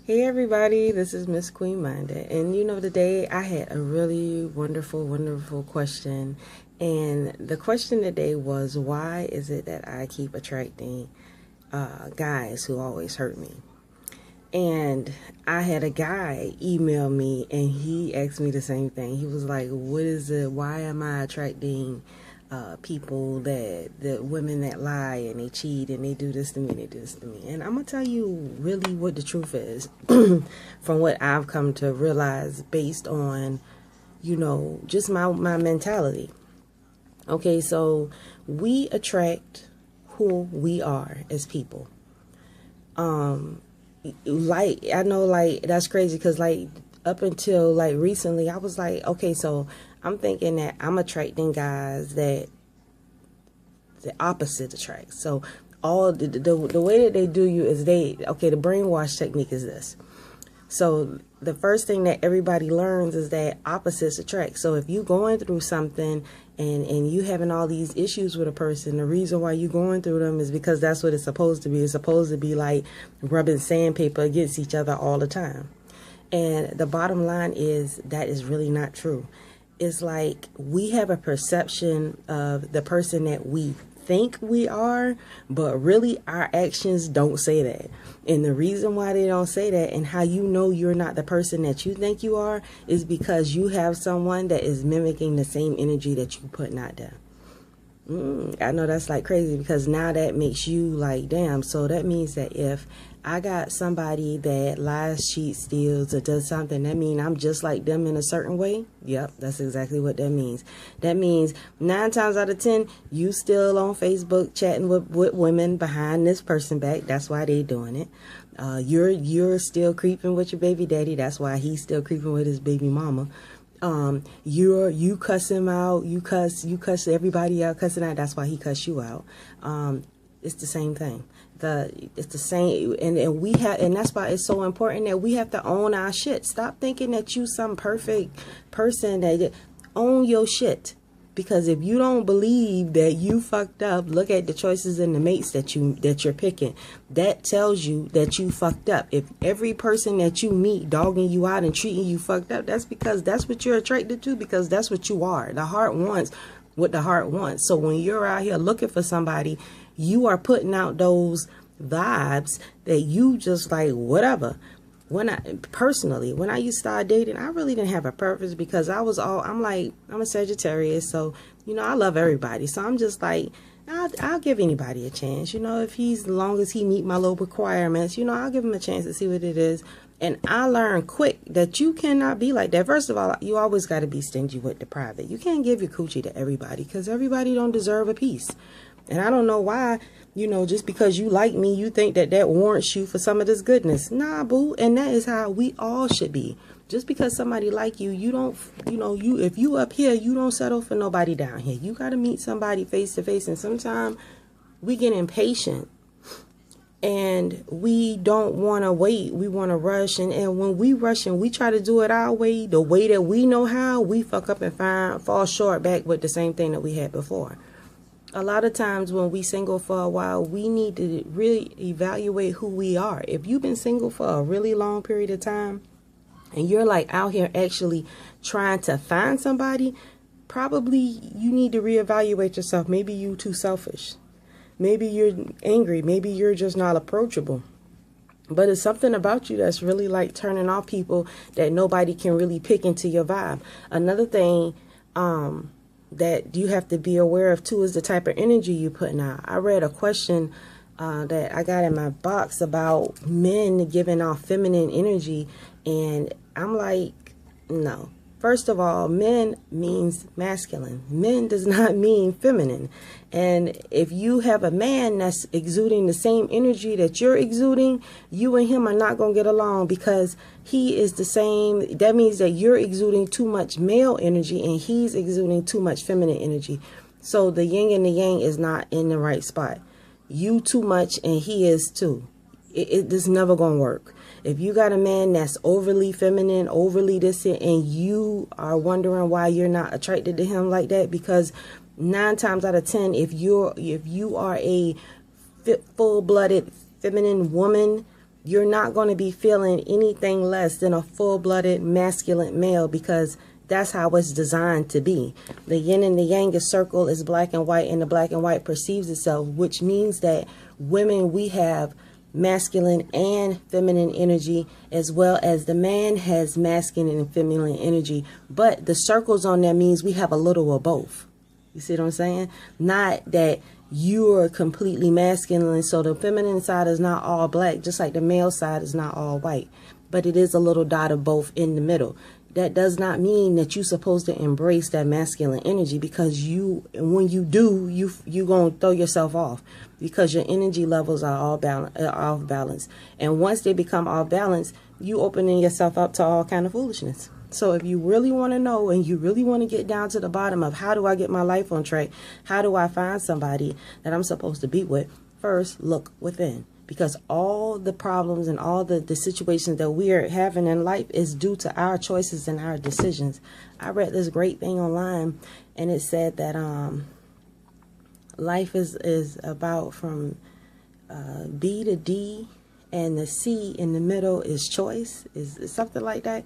Hey everybody, this is Miss Queen Minded, and today I had a really wonderful question, and the question today was, why is it that I keep attracting guys who always hurt me? And I had a guy email me, and he asked me the same thing. He was like, what is it, why am I attracting people the women that lie and they cheat and they do this to me and they do this to me? And I'm gonna tell you really what the truth is from what I've come to realize based on just my mentality. Okay, so we attract who we are as people. I know that's crazy because up until recently I was like, okay, so I'm thinking that I'm attracting guys that the opposite attracts. So all the way that they do you is the brainwash technique is this. So the first thing that everybody learns is that opposites attract. So if you're going through something and you having all these issues with a person, the reason why you're going through them is because that's what it's supposed to be. It's supposed to be like rubbing sandpaper against each other all the time. And the bottom line is that is really not true. It's like we have a perception of the person that we think we are, but really our actions don't say that. And the reason why they don't say that and how you know you're not the person that you think you are is because you have someone that is mimicking the same energy that you putting out there. I know that's crazy because now that makes you damn. So that means that if I got somebody that lies, cheats, steals, or does something, that means I'm just like them in a certain way. Yep, that's exactly what that means. That means 9 times out of 10, you still on Facebook chatting with women behind this person back. That's why they doing it. You're still creeping with your baby daddy. That's why he's still creeping with his baby mama. You cuss him out. You cuss everybody out, cussing out. That's why he cuss you out. It's the same thing. It's the same, and that's why it's so important that we have to own our shit. Stop thinking that you some perfect person. That own your shit, because if you don't believe that you fucked up, look at the choices and the mates that you're picking. That tells you that you fucked up. If every person that you meet dogging you out and treating you fucked up, that's because that's what you're attracted to, because that's what you are. The heart wants what the heart wants. So when you're out here looking for somebody, you are putting out those vibes that you just whatever. When I used to start dating, I really didn't have a purpose because I'm a Sagittarius, so I love everybody. So I'm just I'll give anybody a chance. If as long as he meet my little requirements, I'll give him a chance to see what it is. And I learned quick that you cannot be like that. First of all, you always got to be stingy with the private. You can't give your coochie to everybody because everybody don't deserve a piece. And I don't know why, just because you like me, you think that warrants you for some of this goodness. Nah, boo. And that is how we all should be. Just because somebody like you, you don't, if you up here, you don't settle for nobody down here. You got to meet somebody face to face. And sometimes we get impatient and we don't want to wait. We want to rush. And when we rush and we try to do it our way, the way that we know how, we fuck up and fall short back with the same thing that we had before. A lot of times when we single for a while, we need to really evaluate who we are. If you've been single for a really long period of time and you're out here actually trying to find somebody, probably you need to reevaluate yourself. Maybe you're too selfish. Maybe you're angry. Maybe you're just not approachable. But it's something about you that's really turning off people that nobody can really pick into your vibe. Another thing, that you have to be aware of too is the type of energy you're putting out. I read a question that I got in my box about men giving off feminine energy, and I'm like, no. First of all, men means masculine. Men does not mean feminine. And if you have a man that's exuding the same energy that you're exuding, you and him are not going to get along because he is the same. That means that you're exuding too much male energy and he's exuding too much feminine energy. So the yin and the yang is not in the right spot. You too much and he is too. It's never going to work. If you got a man that's overly feminine, overly this, and you are wondering why you're not attracted to him like that, because 9 times out of 10, if you are a full-blooded feminine woman, you're not going to be feeling anything less than a full-blooded masculine male, because that's how it's designed to be. The yin and the yang is circle, is black and white, and the black and white perceives itself, which means that women, we have masculine and feminine energy, as well as the man has masculine and feminine energy. But the circles on there means we have a little of both. You see what I'm saying? Not that you're completely masculine, so the feminine side is not all black, just like the male side is not all white. But it is a little dot of both in the middle. That does not mean that you're supposed to embrace that masculine energy, because when you do, you gonna throw yourself off, because your energy levels are all off balance. And once they become off balance, you opening yourself up to all kind of foolishness. So if you really want to know, and you really want to get down to the bottom of how do I get my life on track, how do I find somebody that I'm supposed to be with, first look within. Because all the problems and all the situations that we are having in life is due to our choices and our decisions. I read this great thing online, and it said that life is about from B to D, and the C in the middle is choice, is something like that.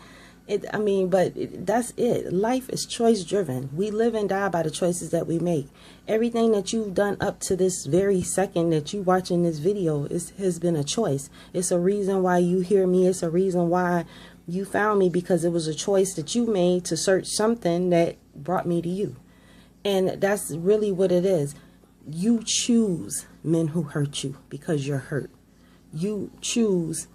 That's it. Life is choice driven. We live and die by the choices that we make. Everything that you've done up to this very second that you watching this video has been a choice. It's a reason why you hear me. It's a reason why you found me, because it was a choice that you made to search something that brought me to you. And that's really what it is. You choose men who hurt you because you're hurt. You choose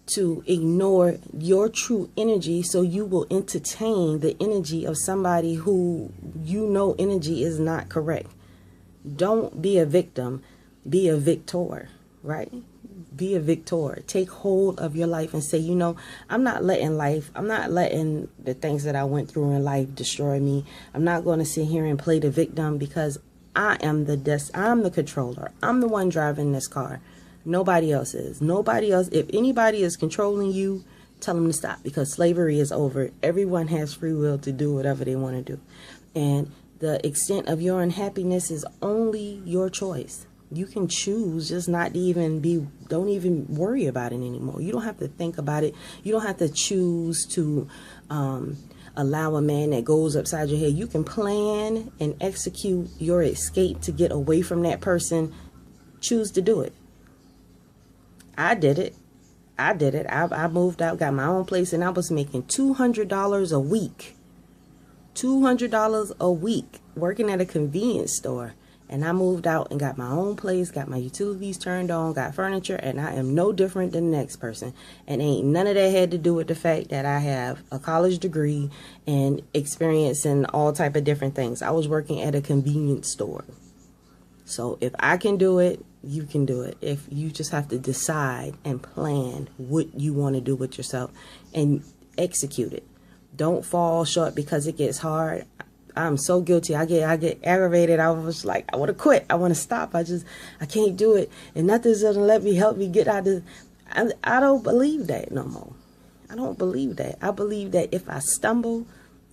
to ignore your true energy, so you will entertain the energy of somebody who you know energy is not correct. Don't be a victim, be a victor, right? Be a victor. Take hold of your life and say, I'm not letting the things that I went through in life destroy me. I'm not going to sit here and play the victim, because I'm the controller. I'm the one driving this car. Nobody else is. Nobody else. If anybody is controlling you, tell them to stop, because slavery is over. Everyone has free will to do whatever they want to do. And the extent of your unhappiness is only your choice. You can choose just not to don't even worry about it anymore. You don't have to think about it. You don't have to choose to allow a man that goes upside your head. You can plan and execute your escape to get away from that person. Choose to do it. I did it. I moved out, got my own place, and I was making $200 a week. $200 a week working at a convenience store. And I moved out and got my own place, got my utilities turned on, got furniture, and I am no different than the next person. And ain't none of that had to do with the fact that I have a college degree and experience in all type of different things. I was working at a convenience store. So if I can do it, you can do it. If you just have to decide and plan what you want to do with yourself and execute it. Don't fall short because it gets hard. I'm so guilty. I get aggravated. I was like, I want to quit. I want to stop. I can't do it. And nothing's going to help me get out of this. I don't believe that no more. I don't believe that. I believe that if I stumble,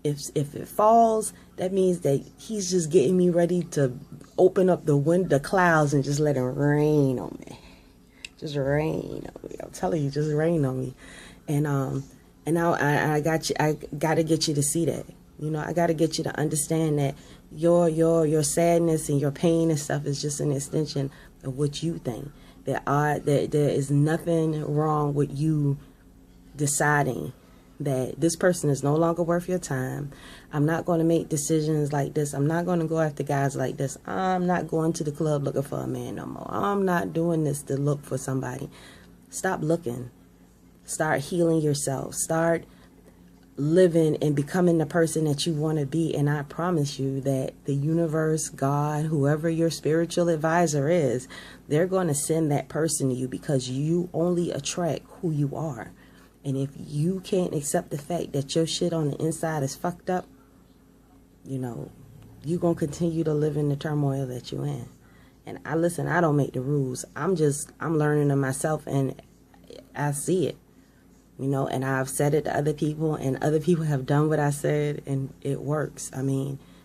if it falls, that means that he's just getting me ready to open up the clouds and just let it rain on me. Just rain on me. I'm telling you, just rain on me. And now I got you. I got to get you to see that. I got to get you to understand that your sadness and your pain and stuff is just an extension of what you think. That there is nothing wrong with you deciding that this person is no longer worth your time. I'm not going to make decisions like this. I'm not going to go after guys like this. I'm not going to the club looking for a man no more. I'm not doing this to look for somebody. Stop looking. Start healing yourself. Start living and becoming the person that you want to be. And I promise you that the universe, God, whoever your spiritual advisor is, they're going to send that person to you, because you only attract who you are. And if you can't accept the fact that your shit on the inside is fucked up, you're going to continue to live in the turmoil that you're in. And I don't make the rules. I'm learning them myself, and I see it. And I've said it to other people, and other people have done what I said, and it works.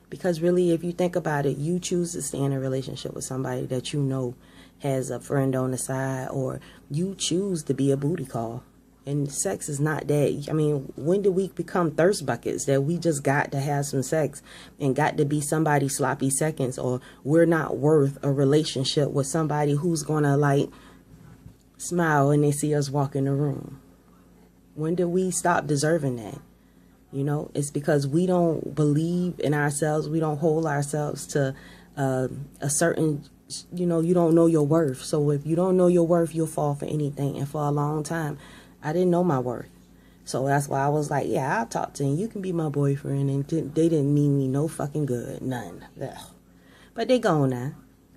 Because really, if you think about it, you choose to stay in a relationship with somebody that you know has a friend on the side, or you choose to be a booty call. And sex is not that. I mean, when do we become thirst buckets that we just got to have some sex and got to be somebody's sloppy seconds, or we're not worth a relationship with somebody who's going to like smile when they see us walk in the room? When do we stop deserving that? You know, it's because we don't believe in ourselves. We don't hold ourselves to a certain, you know, you don't know your worth. So if you don't know your worth, you'll fall for anything. And for a long time, I didn't know my worth. So that's why I was like, yeah, I'll talk to him. You can be my boyfriend. And they didn't mean me no fucking good. None. Ugh. But they gone now.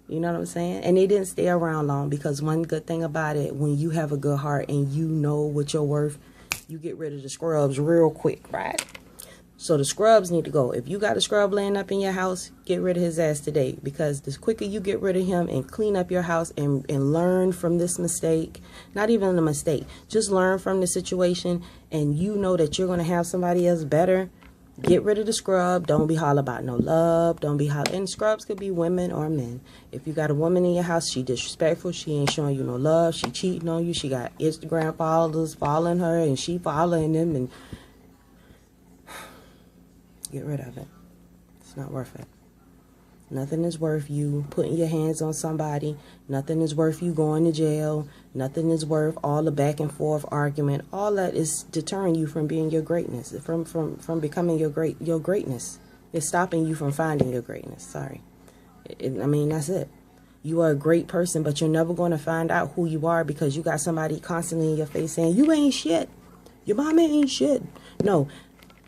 You know what I'm saying? And they didn't stay around long, because one good thing about it, when you have a good heart and you know what you're worth, you get rid of the scrubs real quick, right? So the scrubs need to go. If you got a scrub laying up in your house, get rid of his ass today, because the quicker you get rid of him and clean up your house and learn from this mistake, not even a mistake, just learn from the situation, and you know that you're going to have somebody else better, get rid of the scrub. Don't be holler about no love. Don't be holler. And scrubs could be women or men. If you got a woman in your house, she disrespectful, she ain't showing you no love, she cheating on you, she got Instagram followers following her and she following them, and get rid of it. It's not worth it. Nothing is worth you putting your hands on somebody. Nothing is worth you going to jail. Nothing is worth all the back and forth argument. All that is deterring you from being your greatness, from becoming your greatness. It's stopping you from finding your greatness. Sorry. I mean, that's it. You are a great person, but you're never going to find out who you are, because you got somebody constantly in your face saying, you ain't shit. Your mama ain't shit. No.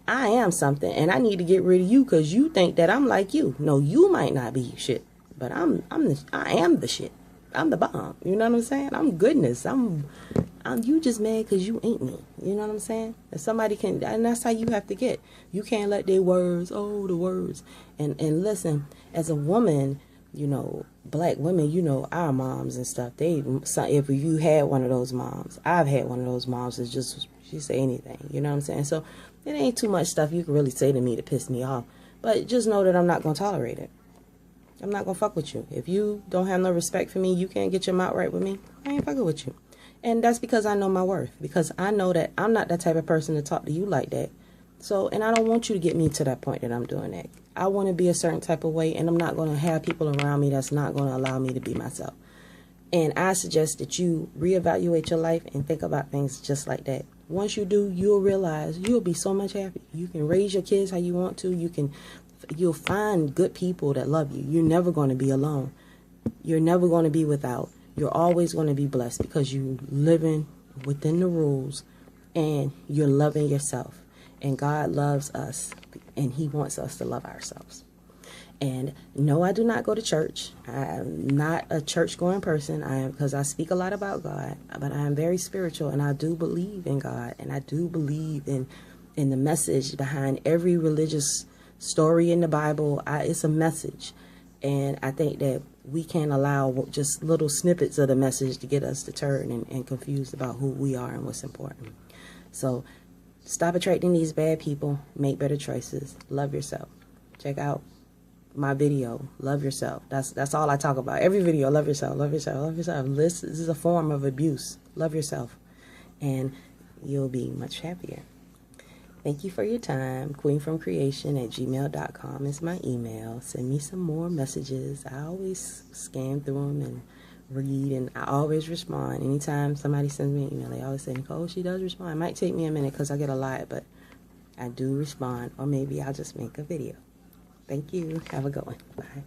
I am something, and I need to get rid of you because you think that I'm like you. No, you might not be shit, but I am the shit. I'm the bomb. You know what I'm saying? I'm goodness. You just mad because you ain't me. You know what I'm saying? If somebody can, and that's how you have to get. You can't let their words, the words. And listen, as a woman, you know, black women, you know, our moms and stuff, if you had one of those moms, I've had one of those moms that's just, she say anything. You know what I'm saying? So it ain't too much stuff you can really say to me to piss me off. But just know that I'm not going to tolerate it. I'm not going to fuck with you. If you don't have no respect for me, you can't get your mouth right with me, I ain't fucking with you. And that's because I know my worth. Because I know that I'm not that type of person to talk to you like that. So, and I don't want you to get me to that point that I'm doing that. I want to be a certain type of way, and I'm not going to have people around me that's not going to allow me to be myself. And I suggest that you reevaluate your life and think about things just like that. Once you do, you'll realize you'll be so much happier. You can raise your kids how you want to. You'll find good people that love you. You're never going to be alone. You're never going to be without. You're always going to be blessed because you're living within the rules and you're loving yourself. And God loves us, and He wants us to love ourselves. And no, I do not go to church. I'm not a church-going person. Because I speak a lot about God, but I am very spiritual, and I do believe in God, and I do believe in the message behind every religious story in the Bible. It's a message, and I think that we can't allow just little snippets of the message to get us deterred and confused about who we are and what's important. So stop attracting these bad people. Make better choices. Love yourself. Check out my video, love yourself. That's all I talk about. Every video, love yourself, love yourself, love yourself. This is a form of abuse. Love yourself, and you'll be much happier. Thank you for your time. queenfromcreation@gmail.com is my email. Send me some more messages. I always scan through them and read, and I always respond. Anytime somebody sends me an email, they always say, Nicole, she does respond. It might take me a minute because I get a lot, but I do respond, or maybe I'll just make a video. Thank you. Have a good one. Bye.